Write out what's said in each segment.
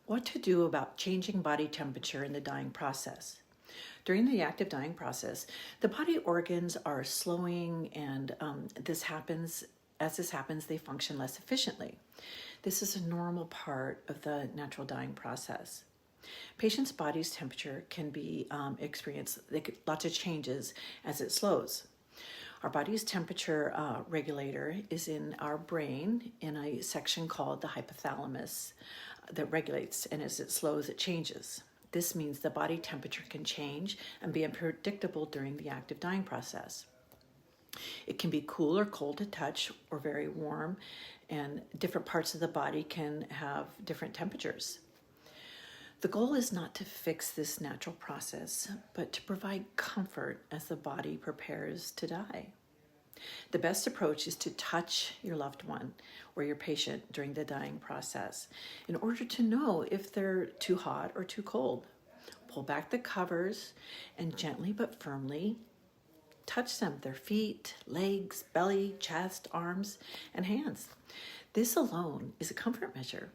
What to do about changing body temperature in the dying process. During the active dying process, the body organs are slowing, and as this happens, they function less efficiently. This is a normal part of the natural dying process. Patients' body's temperature can be experienced lots of changes as it slows. Our body's temperature regulator is in our brain in a section called the hypothalamus that regulates, and as it slows, it changes. This means the body temperature can change and be unpredictable during the active dying process. It can be cool or cold to touch or very warm, and different parts of the body can have different temperatures. The goal is not to fix this natural process, but to provide comfort as the body prepares to die. The best approach is to touch your loved one or your patient during the dying process in order to know if they're too hot or too cold. Pull back the covers and gently but firmly touch them, their feet, legs, belly, chest, arms, and hands. This alone is a comfort measure.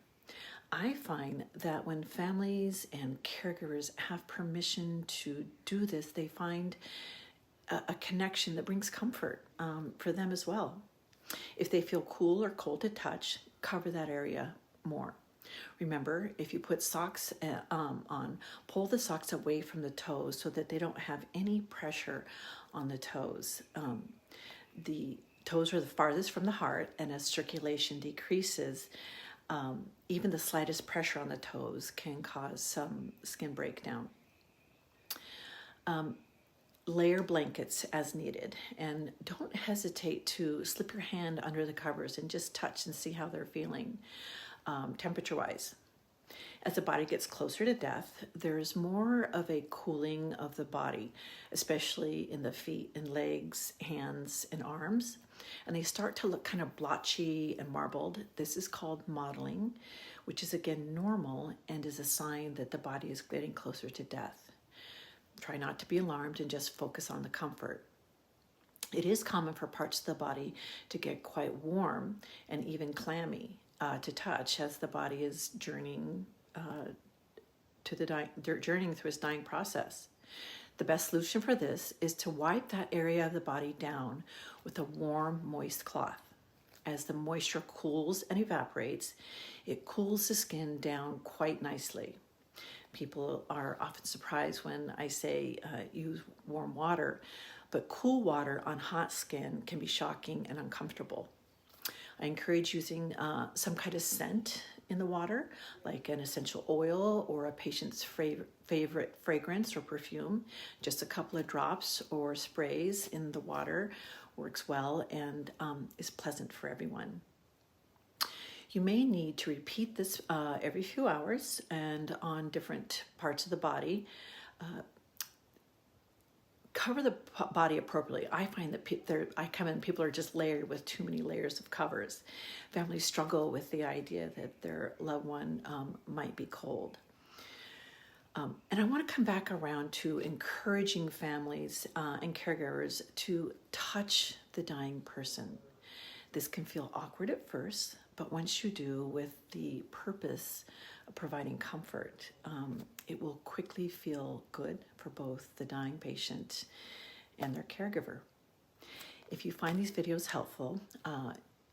I find that when families and caregivers have permission to do this, they find a connection that brings comfort for them as well. If they feel cool or cold to touch, cover that area more. Remember, if you put socks on, pull the socks away from the toes so that they don't have any pressure on the toes. The toes are the farthest from the heart, and as circulation decreases, even the slightest pressure on the toes can cause some skin breakdown. Layer blankets as needed, and don't hesitate to slip your hand under the covers and just touch and see how they're feeling temperature-wise. As the body gets closer to death, there's more of a cooling of the body, especially in the feet and legs, hands, and arms, and they start to look kind of blotchy and marbled. This is called mottling, which is again normal and is a sign that the body is getting closer to death. Try not to be alarmed and just focus on the comfort. It is common for parts of the body to get quite warm and even clammy to touch as the body is journeying through its dying process. The best solution for this is to wipe that area of the body down with a warm, moist cloth. As the moisture cools and evaporates, it cools the skin down quite nicely. People are often surprised when I say use warm water, but cool water on hot skin can be shocking and uncomfortable. I encourage using some kind of scent in the water, like an essential oil or a patient's favorite fragrance or perfume. Just a couple of drops or sprays in the water works well and is pleasant for everyone. You may need to repeat this every few hours and on different parts of the body. Cover the body appropriately. I find that people are just layered with too many layers of covers. Families struggle with the idea that their loved one might be cold. And I want to come back around to encouraging families and caregivers to touch the dying person. This can feel awkward at first, but once you do with the purpose of providing comfort, it will quickly feel good for both the dying patient and their caregiver. If you find these videos helpful,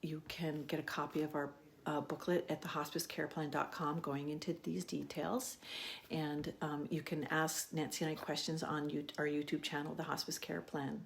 you can get a copy of our booklet at thehospicecareplan.com going into these details, and you can ask Nancy and I questions on our YouTube channel, The Hospice Care Plan.